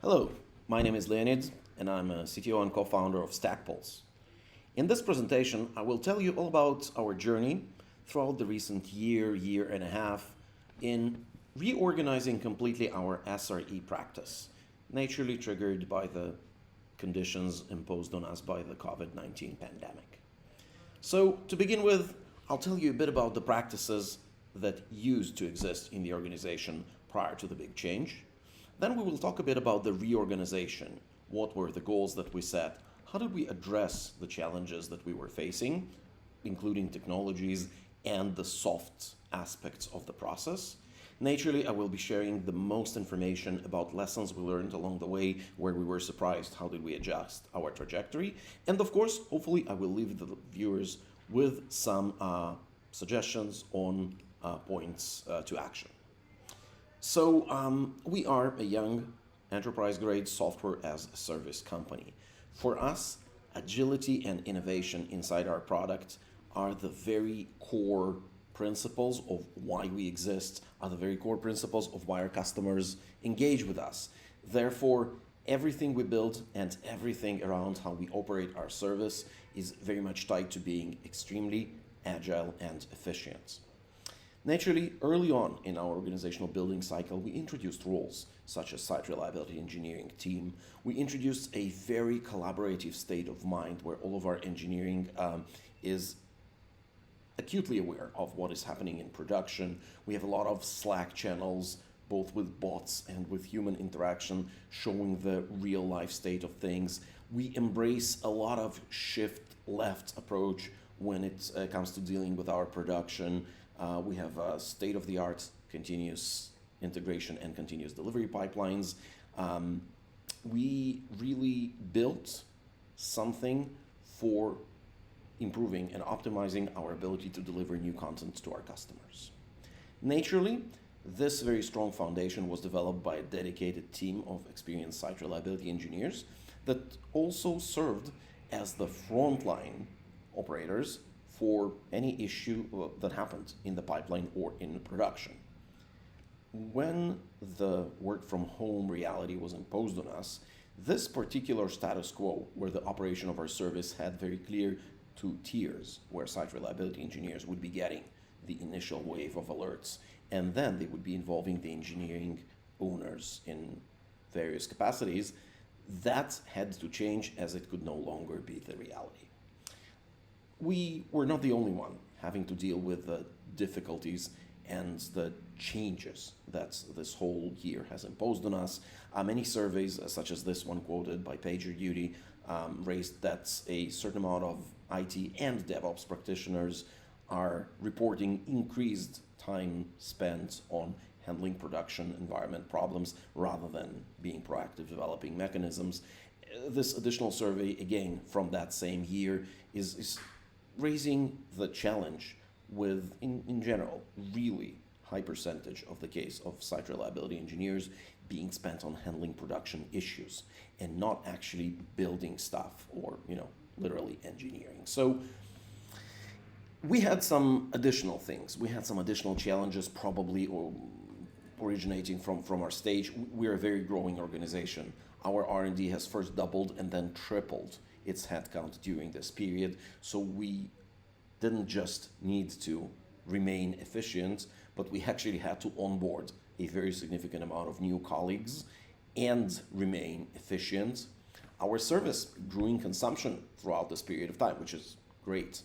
Hello, my name is Leonid, and I'm a CTO and co-founder of StackPulse. In this presentation, I will tell you all about our journey throughout the recent year and a half in reorganizing completely our SRE practice, naturally triggered by the conditions imposed on us by the COVID-19 pandemic. So to begin with, I'll tell you a bit about the practices that used to exist in the organization prior to the big change. Then we will talk a bit about the reorganization. What were the goals that we set? How did we address the challenges that we were facing, including technologies and the soft aspects of the process? Naturally, I will be sharing the most information about lessons we learned along the way, where we were surprised, how did we adjust our trajectory? And of course, hopefully I will leave the viewers with some suggestions on points to action. So we are a young enterprise-grade software as a service company. For us, agility and innovation inside our product are the very core principles of why we exist, are the very core principles of why our customers engage with us. Therefore, everything we build and everything around how we operate our service is very much tied to being extremely agile and efficient. Naturally, early on in our organizational building cycle, we introduced roles such as site reliability engineering team. We introduced a very collaborative state of mind where all of our engineering is acutely aware of what is happening in production. We have a lot of Slack channels, both with bots and with human interaction, showing the real life state of things. We embrace a lot of shift left approach when it comes to dealing with our production. We have state-of-the-art continuous integration and continuous delivery pipelines. We really built something for improving and optimizing our ability to deliver new content to our customers. Naturally, this very strong foundation was developed by a dedicated team of experienced site reliability engineers that also served as the frontline operators for any issue that happened in the pipeline or in production. When the work from home reality was imposed on us, this particular status quo, where the operation of our service had very clear two tiers, where site reliability engineers would be getting the initial wave of alerts, and then they would be involving the engineering owners in various capacities, that had to change as it could no longer be the reality. We were not the only one having to deal with the difficulties and the changes that this whole year has imposed on us. Many surveys, such as this one quoted by PagerDuty, raised that a certain amount of IT and DevOps practitioners are reporting increased time spent on handling production environment problems rather than being proactive developing mechanisms. This additional survey, again, from that same year, is raising the challenge with, in general, really high percentage of the case of site reliability engineers being spent on handling production issues and not actually building stuff or, literally engineering. So we had some additional things. We had some additional challenges probably originating from our stage. We're a very growing organization. Our R&D has first doubled and then tripled its headcount during this period. So we didn't just need to remain efficient, but we actually had to onboard a very significant amount of new colleagues and remain efficient. Our service grew in consumption throughout this period of time, which is great,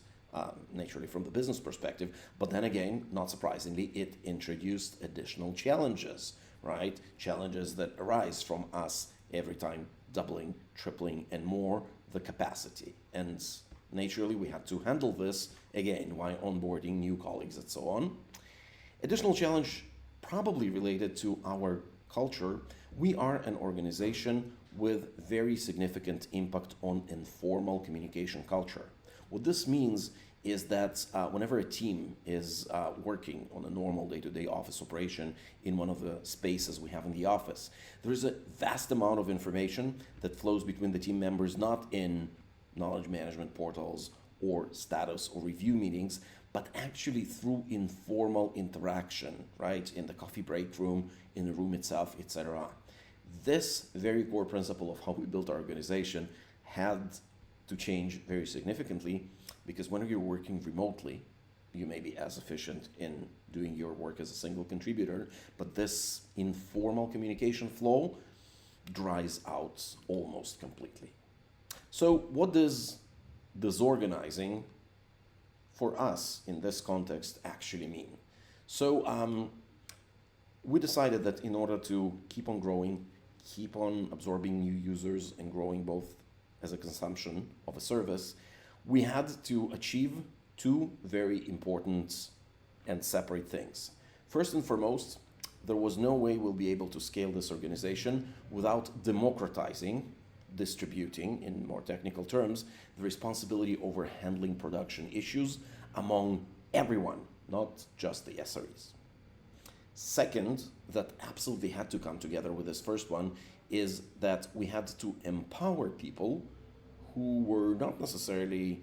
naturally from the business perspective. But then again, not surprisingly, it introduced additional challenges, right? Challenges that arise from us every time doubling, tripling, and more the capacity. And naturally, we had to handle this, again, while onboarding new colleagues and so on. Additional challenge probably related to our culture. We are an organization with very significant impact on informal communication culture. What this means is that whenever a team is working on a normal day-to-day office operation in one of the spaces we have in the office, there's a vast amount of information that flows between the team members, not in knowledge management portals or status or review meetings, but actually through informal interaction, right? In the coffee break room, in the room itself, etc. this very core principle of how we built our organization had to change very significantly, because when you're working remotely, you may be as efficient in doing your work as a single contributor, but this informal communication flow dries out almost completely. So what does disorganizing for us in this context actually mean? So we decided that in order to keep on growing, keep on absorbing new users and growing both as a consumption of a service, we had to achieve two very important and separate things. First and foremost, there was no way we'll be able to scale this organization without democratizing, distributing, in more technical terms, the responsibility over handling production issues among everyone, not just the SREs. Second, that absolutely had to come together with this first one, is that we had to empower people who were not necessarily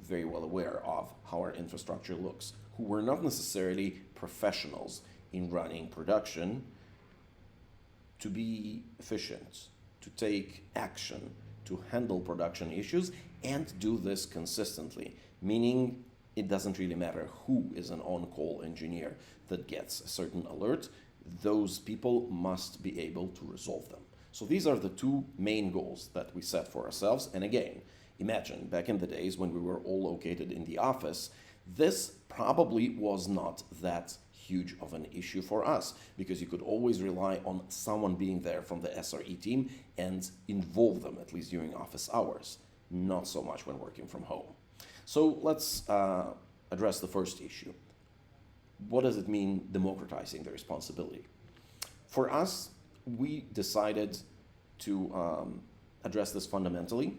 very well aware of how our infrastructure looks, who were not necessarily professionals in running production, to be efficient, to take action, to handle production issues, and do this consistently, meaning it doesn't really matter who is an on-call engineer that gets a certain alert, those people must be able to resolve them. So these are the two main goals that we set for ourselves. And again, imagine back in the days when we were all located in the office, this probably was not that huge of an issue for us, because you could always rely on someone being there from the SRE team and involve them, at least during office hours, not so much when working from home. So let's address the first issue. What does it mean democratizing the responsibility? For us, we decided to address this fundamentally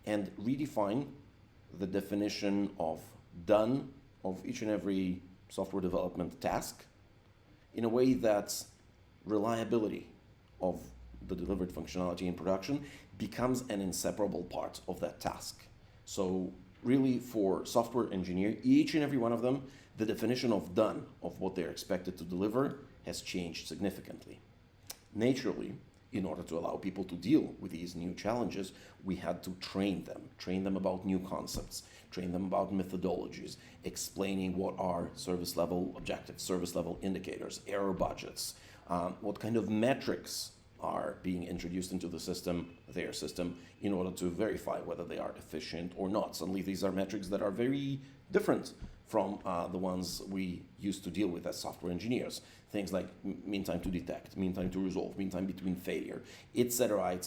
and redefine the definition of done of each and every software development task in a way that reliability of the delivered functionality in production becomes an inseparable part of that task. So really, for software engineer, each and every one of them, the definition of done, of what they're expected to deliver, has changed significantly. Naturally, in order to allow people to deal with these new challenges, we had to train them about new concepts, train them about methodologies, explaining what are service level objectives, service level indicators, error budgets, what kind of metrics are being introduced into the system, their system, in order to verify whether they are efficient or not. Suddenly these are metrics that are very different from the ones we used to deal with as software engineers. Things like mean time to detect, mean time to resolve, mean time between failure, etc.,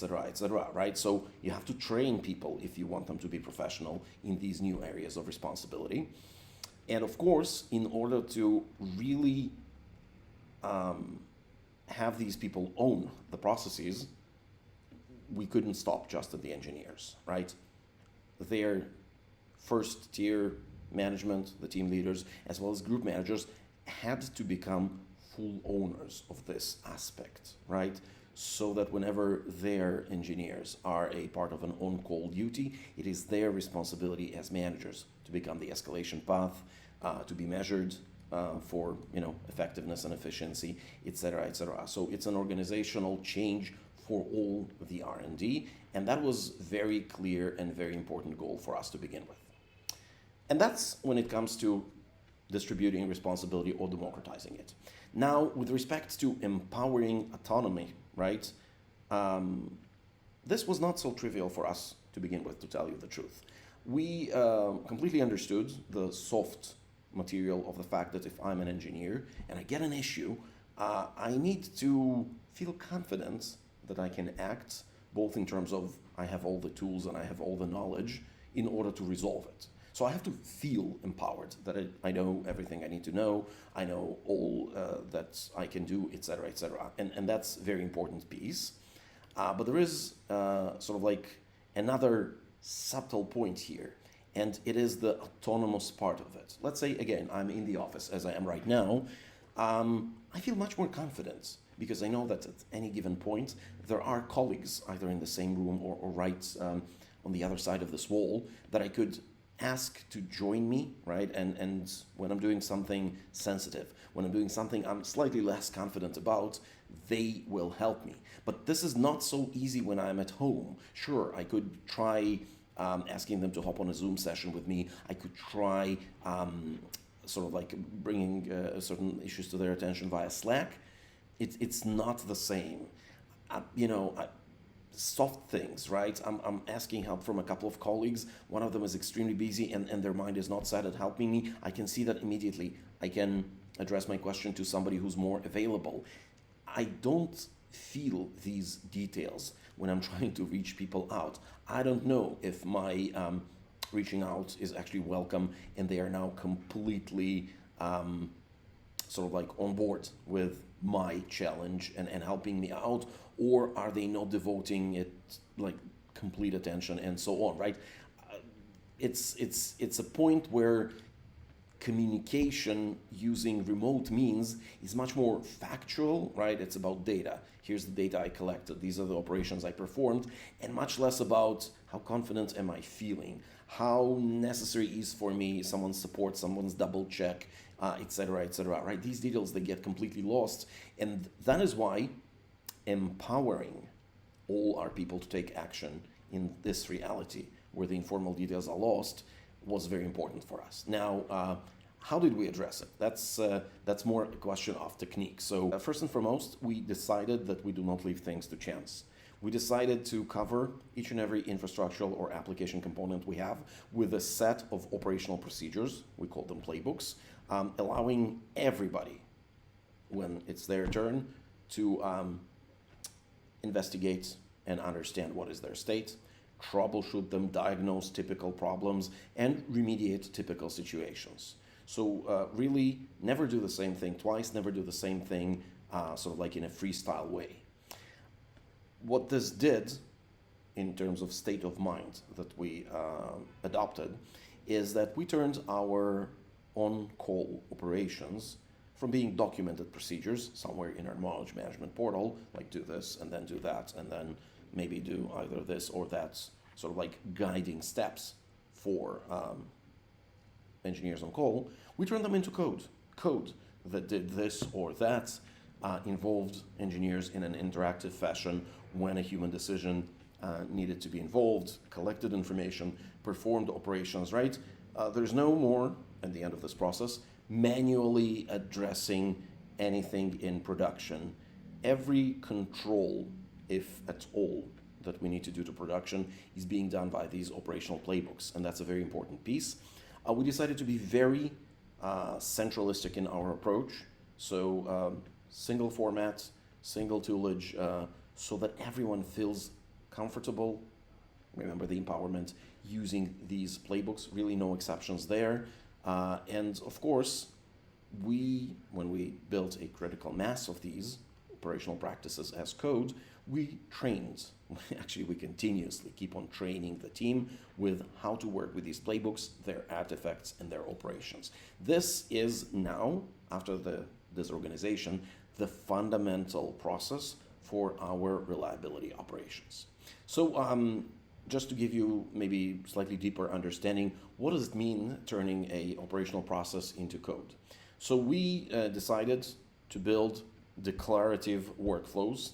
right? So you have to train people if you want them to be professional in these new areas of responsibility. And of course, in order to really have these people own the processes, we couldn't stop just at the engineers, right? Their first tier management, the team leaders, as well as group managers, had to become full owners of this aspect, right? So that whenever their engineers are a part of an on-call duty, it is their responsibility as managers to become the escalation path, to be measured for effectiveness and efficiency, etc., etc. So it's an organizational change for all the R&D, and that was very clear and very important goal for us to begin with. And that's when it comes to distributing responsibility or democratizing it. Now, with respect to empowering autonomy, right? This was not so trivial for us to begin with, to tell you the truth. We completely understood the soft material of the fact that if I'm an engineer and I get an issue, I need to feel confident that I can act, both in terms of I have all the tools and I have all the knowledge in order to resolve it. So I have to feel empowered, that I know everything I need to know, I know all that I can do, etc., etc. And that's a very important piece. But there is sort of like another subtle point here, and it is the autonomous part of it. Let's say, again, I'm in the office, as I am right now. I feel much more confident because I know that at any given point, there are colleagues either in the same room or right on the other side of this wall that I could ask to join me, right? And when I'm doing something sensitive, when I'm doing something I'm slightly less confident about, they will help me. But this is not so easy when I'm at home. Sure, I could try asking them to hop on a Zoom session with me. I could try sort of like bringing certain issues to their attention via Slack. It's not the same. Soft things, right? I'm asking help from a couple of colleagues. One of them is extremely busy and their mind is not set at helping me. I can see that immediately. I can address my question to somebody who's more available. I don't feel these details when I'm trying to reach people out. I don't know if my reaching out is actually welcome and they are now completely sort of like on board with my challenge and helping me out, or are they not devoting it like complete attention and so on, right? It's a point where communication using remote means is much more factual, right? It's about data. Here's the data I collected. These are the operations I performed, and much less about how confident am I feeling, how necessary is for me someone's support, someone's double check, etc., right? These details, they get completely lost, and that is why empowering all our people to take action in this reality where the informal details are lost was very important for us. Now, how did we address it? That's more a question of technique. So first and foremost, we decided that we do not leave things to chance. We decided to cover each and every infrastructural or application component we have with a set of operational procedures. We call them playbooks, allowing everybody, when it's their turn, to investigate and understand what is their state, troubleshoot them, diagnose typical problems, and remediate typical situations. So really never do the same thing twice, never do the same thing sort of like in a freestyle way. What this did in terms of state of mind that we adopted is that we turned our on-call operations from being documented procedures somewhere in our knowledge management portal, like do this and then do that and then maybe do either this or that, sort of like guiding steps for engineers on call. We turned them into code that did this or that, involved engineers in an interactive fashion when a human decision needed to be involved, collected information, performed operations, right? There's no more, at the end of this process, manually addressing anything in production. Every control, if at all, that we need to do to production is being done by these operational playbooks, and that's a very important piece. We decided to be very centralistic in our approach, so single format, single toolage, so that everyone feels comfortable. Remember the empowerment using these playbooks, really no exceptions there. And of course, when we built a critical mass of these operational practices as code, we trained, actually we continuously keep on training the team with how to work with these playbooks, their artifacts, and their operations. This is now, after the disorganization, the fundamental process for our reliability operations. So just to give you maybe slightly deeper understanding, what does it mean turning a operational process into code? So we decided to build declarative workflows,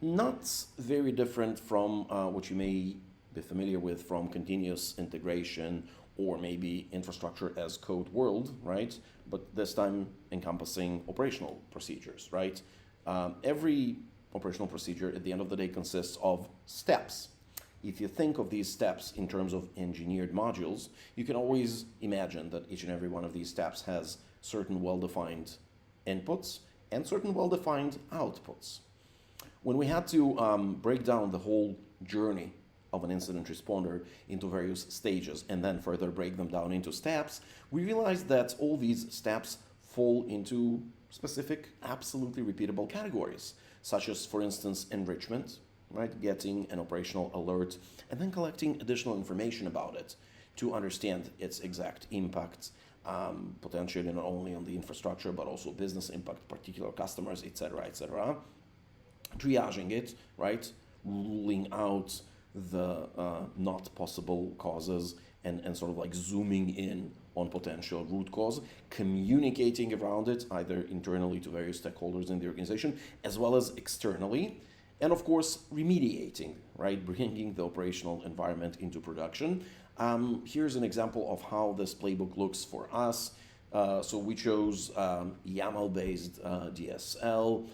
not very different from what you may be familiar with from continuous integration or maybe infrastructure as code world, right? But this time encompassing operational procedures, right? Every operational procedure at the end of the day consists of steps. If you think of these steps in terms of engineered modules, you can always imagine that each and every one of these steps has certain well-defined inputs and certain well-defined outputs. When we had to break down the whole journey of an incident responder into various stages and then further break them down into steps, we realized that all these steps fall into specific, absolutely repeatable categories, such as, for instance, enrichment, right? Getting an operational alert and then collecting additional information about it to understand its exact impact, potentially not only on the infrastructure, but also business impact, particular customers, etc., etc. Triaging it, right? Ruling out the not possible causes and sort of like zooming in on potential root cause, communicating around it either internally to various stakeholders in the organization as well as externally, and of course remediating, right, bringing the operational environment into production. Here's an example of how this playbook looks for us. So we chose YAML-based DSL.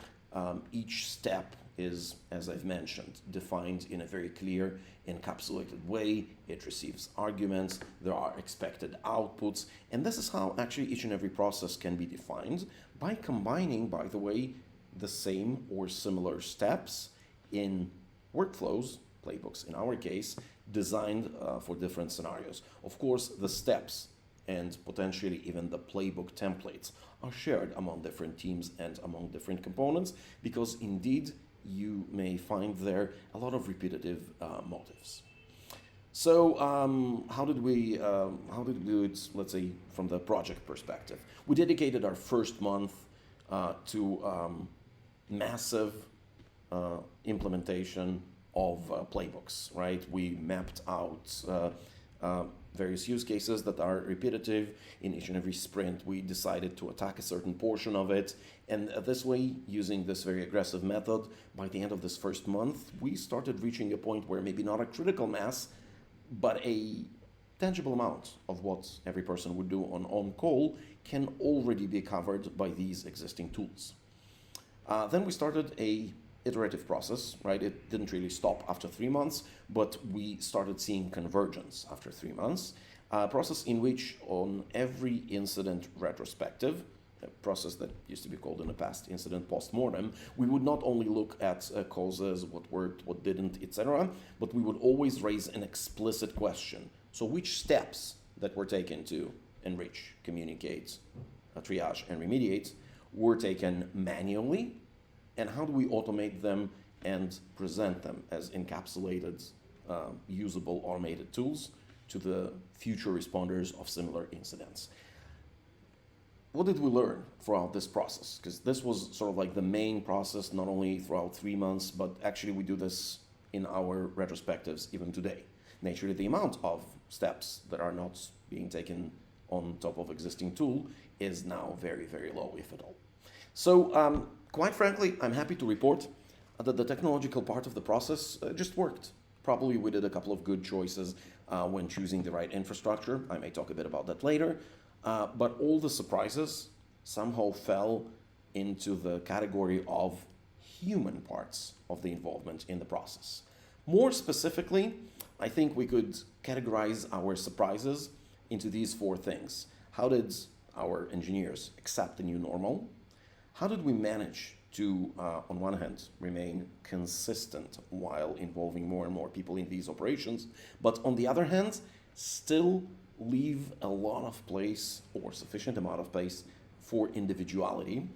Each step is, as I've mentioned, defined in a very clear, encapsulated way. It receives arguments, there are expected outputs, and this is how actually each and every process can be defined by combining, by the way, the same or similar steps in workflows, playbooks in our case, designed for different scenarios. Of course, the steps and potentially even the playbook templates are shared among different teams and among different components, because indeed you may find there a lot of repetitive motives. So how did we do it, let's say, from the project perspective? We dedicated our first month to massive implementation of playbooks, right? We mapped out various use cases that are repetitive. In each and every sprint, we decided to attack a certain portion of it. And this way, using this very aggressive method, by the end of this first month, we started reaching a point where maybe not a critical mass, but a tangible amount of what every person would do on call can already be covered by these existing tools. Then we started a iterative process, right? It didn't really stop after 3 months, but we started seeing convergence after 3 months. A process in which on every incident retrospective, a process that used to be called in the past incident post-mortem, we would not only look at causes, what worked, what didn't, etc., but we would always raise an explicit question. So which steps that were taken to enrich, communicate, triage, and remediate were taken manually, and how do we automate them and present them as encapsulated, usable, automated tools to the future responders of similar incidents? What did we learn throughout this process? Because this was sort of like the main process, not only throughout 3 months, but actually we do this in our retrospectives even today. Naturally, the amount of steps that are not being taken on top of existing tool is now very, very low, if at all. So quite frankly, I'm happy to report that the technological part of the process just worked. Probably we did a couple of good choices when choosing the right infrastructure. I may talk a bit about that later. But all the surprises somehow fell into the category of human parts of the involvement in the process. More specifically, I think we could categorize our surprises into these 4 things. How did our engineers accept the new normal? How did we manage to, on one hand, remain consistent while involving more and more people in these operations, but on the other hand, still leave a lot of place or sufficient amount of place for individuality?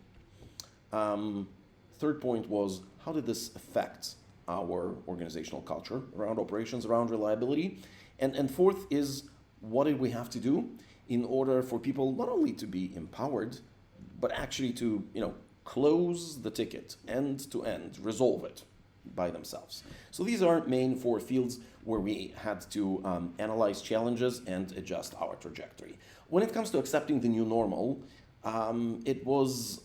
Third point was, how did this affect our organizational culture around operations, around reliability? And fourth is, what did we have to do in order for people not only to be empowered, but actually to, close the ticket end to end, resolve it by themselves? So these are main 4 fields where we had to analyze challenges and adjust our trajectory. When it comes to accepting the new normal, it was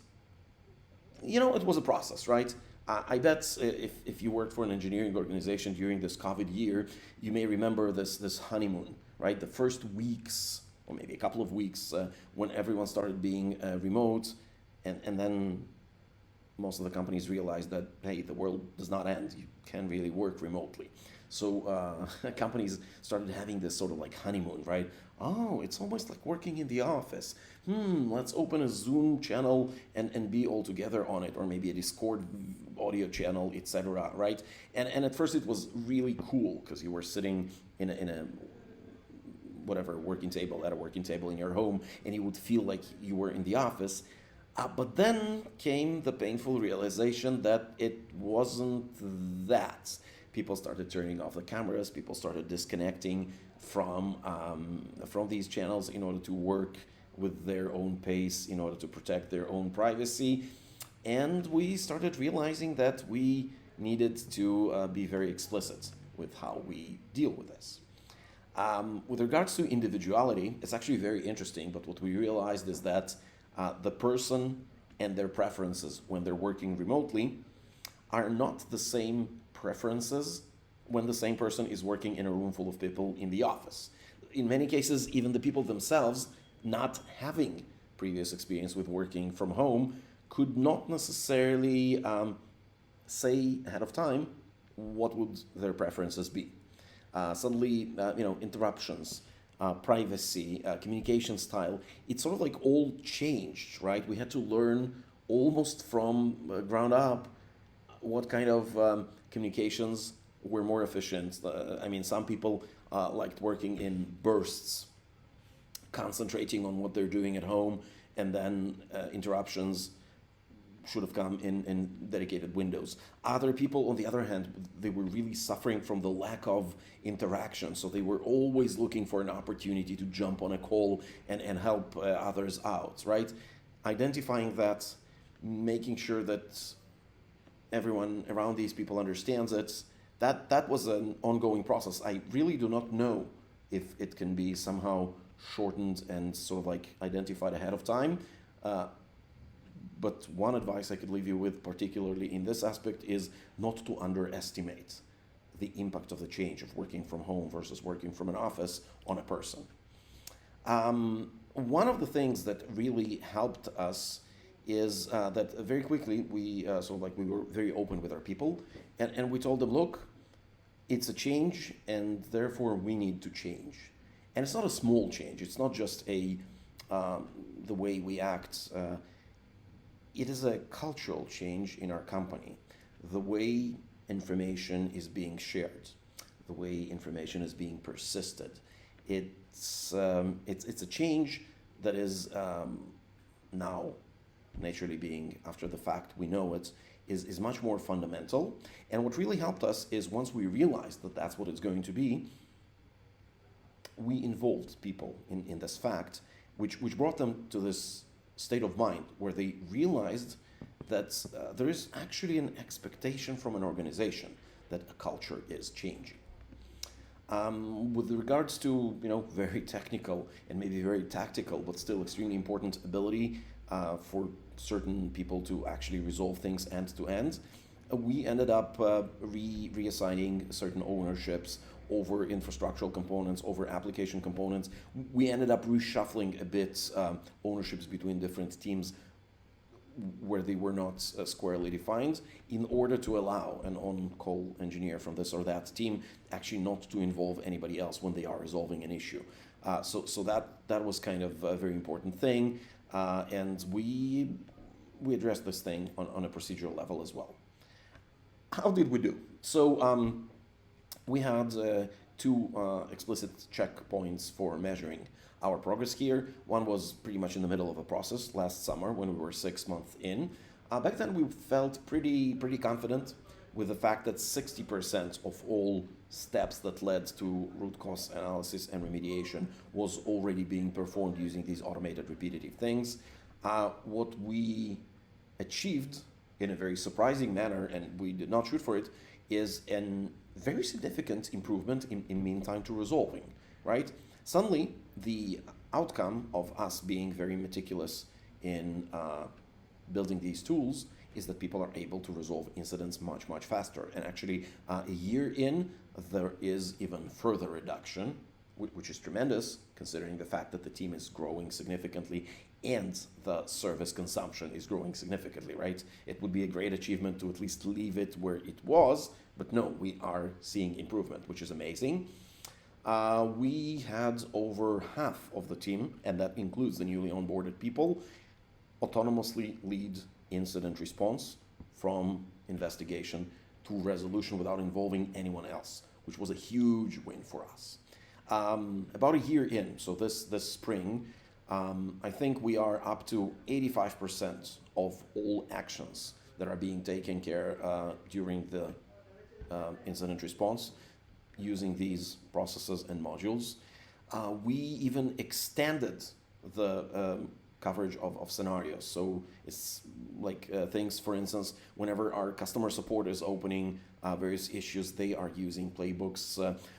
a process, right? I bet if you worked for an engineering organization during this COVID year, you may remember this honeymoon, right? The first weeks, or maybe a couple of weeks, when everyone started being remote, and then most of the companies realized that, hey, the world does not end. You can really work remotely. So companies started having this sort of like honeymoon, right? Oh, it's almost like working in the office. Let's open a Zoom channel and be all together on it, or maybe a Discord audio channel, etc., right? And at first it was really cool because you were sitting in a whatever working table, at a working table in your home, and you would feel like you were in the office. But then came the painful realization that it wasn't that. People started turning off the cameras, people started disconnecting from these channels in order to work with their own pace, in order to protect their own privacy. And we started realizing that we needed to be very explicit with how we deal with this. With regards to individuality, it's actually very interesting, but what we realized is that the person and their preferences when they're working remotely are not the same preferences when the same person is working in a room full of people in the office. In many cases, even the people themselves, not having previous experience with working from home, could not necessarily say ahead of time what would their preferences be. Suddenly, interruptions, privacy, communication style, it's sort of like all changed, right? We had to learn almost from ground up what kind of communications were more efficient. Some people liked working in bursts, concentrating on what they're doing at home, and then interruptions should have come in dedicated windows. Other people, on the other hand, they were really suffering from the lack of interaction, so they were always looking for an opportunity to jump on a call and help others out, right? Identifying that, making sure that everyone around these people understands it, that was an ongoing process. I really do not know if it can be somehow shortened and sort of like identified ahead of time. But one advice I could leave you with, particularly in this aspect, is not to underestimate the impact of the change of working from home versus working from an office on a person. One of the things that really helped us is that very quickly we were very open with our people, and we told them, look, it's a change, and therefore we need to change. And it's not a small change. It's not just the way we act. It is a cultural change in our company. The way information is being shared, the way information is being persisted. It's a change that is now, naturally being after the fact, we know it, is much more fundamental. And what really helped us is once we realized that that's what it's going to be, we involved people in this fact, which brought them to this state of mind where they realized that there is actually an expectation from an organization that a culture is changing. With regards to very technical and maybe very tactical, but still extremely important ability for certain people to actually resolve things end to end, we ended up reassigning certain ownerships over infrastructural components, over application components. We ended up reshuffling a bit ownerships between different teams where they were not squarely defined, in order to allow an on-call engineer from this or that team actually not to involve anybody else when they are resolving an issue. So that was kind of a very important thing, and we addressed this thing on a procedural level as well. How did we do? So we had two explicit checkpoints for measuring our progress here. One was pretty much in the middle of a process last summer when we were 6 months in. Back then we felt pretty confident with the fact that 60% of all steps that led to root cause analysis and remediation was already being performed using these automated repetitive things. What we achieved in a very surprising manner, and we did not shoot for it, is a very significant improvement in mean time to resolving, right? Suddenly, the outcome of us being very meticulous in building these tools is that people are able to resolve incidents much faster. And actually, a year in, there is even further reduction, which is tremendous, considering the fact that the team is growing significantly and the service consumption is growing significantly, right? It would be a great achievement to at least leave it where it was, but no, we are seeing improvement, which is amazing. We had over half of the team, and that includes the newly onboarded people, autonomously lead incident response from investigation to resolution without involving anyone else, which was a huge win for us. About a year in, so this spring, I think we are up to 85% of all actions that are being taken care during the incident response using these processes and modules. We even extended the coverage of scenarios. So it's like things, for instance, whenever our customer support is opening various issues, they are using playbooks.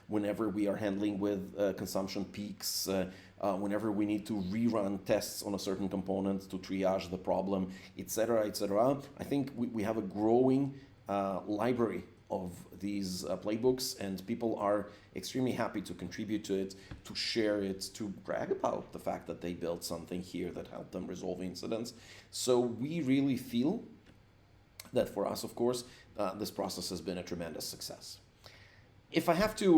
Whenever we are handling with consumption peaks, whenever we need to rerun tests on a certain component to triage the problem, etc., etc. I think we have a growing library of these playbooks, and people are extremely happy to contribute to it, to share it, to brag about the fact that they built something here that helped them resolve incidents. So we really feel that for us, of course, this process has been a tremendous success. If I have to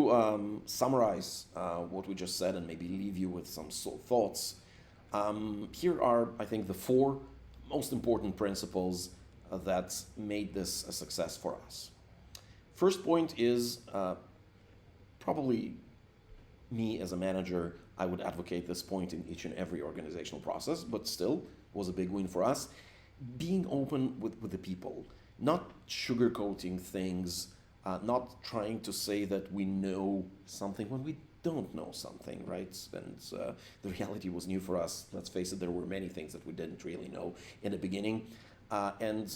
summarize what we just said and maybe leave you with some thoughts, here are, I think, the 4 most important principles that made this a success for us. First point is probably me as a manager, I would advocate this point in each and every organizational process, but still was a big win for us. Being open with the people, not sugarcoating things, not trying to say that we know something when we don't know something, right? And the reality was new for us. Let's face it, there were many things that we didn't really know in the beginning. And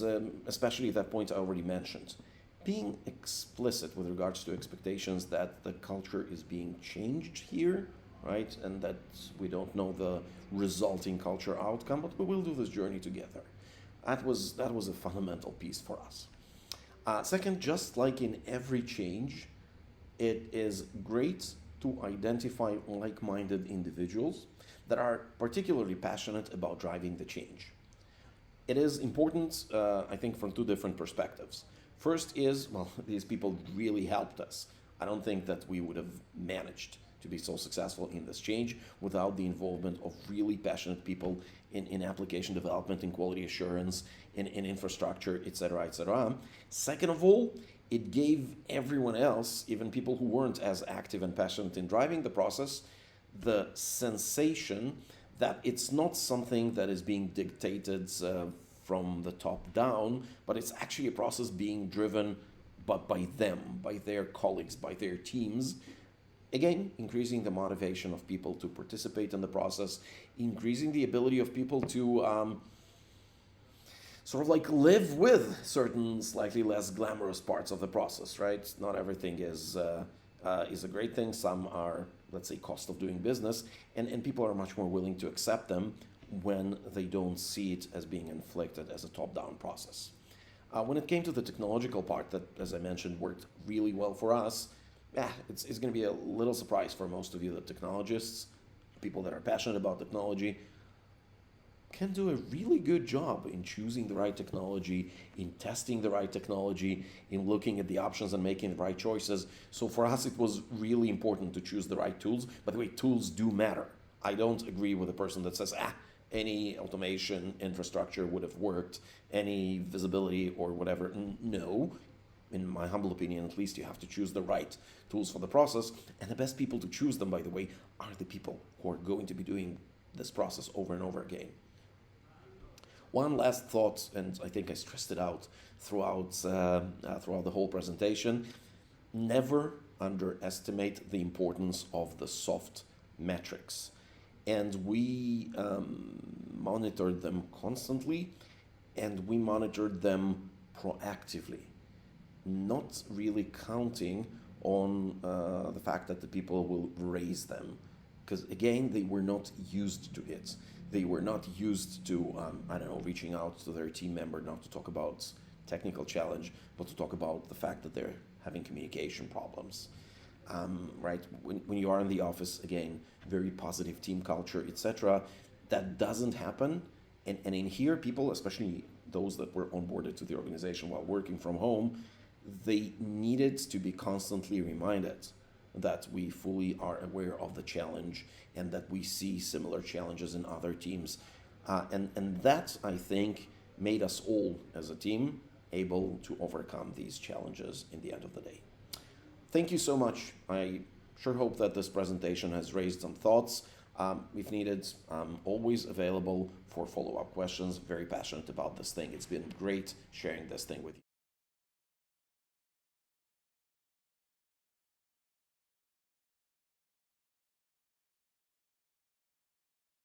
especially that point I already mentioned. Being explicit with regards to expectations that the culture is being changed here, right? And that we don't know the resulting culture outcome, but we will do this journey together. That was a fundamental piece for us. Second, just like in every change, it is great to identify like-minded individuals that are particularly passionate about driving the change. It is important, I think, from 2 different perspectives. First is, well, these people really helped us. I don't think that we would have managed to be so successful in this change without the involvement of really passionate people in application development, in quality assurance, in infrastructure, etc., etc. Second of all, it gave everyone else, even people who weren't as active and passionate in driving the process, the sensation that it's not something that is being dictated from the top down, but it's actually a process being driven by them, by their colleagues, by their teams. Again, increasing the motivation of people to participate in the process, increasing the ability of people to sort of like live with certain slightly less glamorous parts of the process, right? Not everything is a great thing. Some are, let's say, cost of doing business, and people are much more willing to accept them when they don't see it as being inflicted as a top-down process. When it came to the technological part that, as I mentioned, worked really well for us, it's going to be a little surprise for most of you that technologists, people that are passionate about technology, can do a really good job in choosing the right technology, in testing the right technology, in looking at the options and making the right choices. So for us, it was really important to choose the right tools. By the way, tools do matter. I don't agree with a person that says, any automation infrastructure would have worked, any visibility or whatever. No, in my humble opinion, at least, you have to choose the right tools for the process. And the best people to choose them, by the way, are the people who are going to be doing this process over and over again. One last thought, and I think I stressed it out throughout the whole presentation: never underestimate the importance of the soft metrics. And we monitored them constantly, and we monitored them proactively, not really counting on the fact that the people will raise them. Because again, they were not used to it. They were not used to, reaching out to their team member, not to talk about technical challenge, but to talk about the fact that they're having communication problems. Right? When you are in the office, again, very positive team culture, etc. That doesn't happen. And in here, people, especially those that were onboarded to the organization while working from home, they needed to be constantly reminded that we fully are aware of the challenge and that we see similar challenges in other teams. And that, I think, made us all as a team able to overcome these challenges in the end of the day. Thank you so much. I sure hope that this presentation has raised some thoughts. If needed, I'm always available for follow-up questions. Very passionate about this thing. It's been great sharing this thing with you.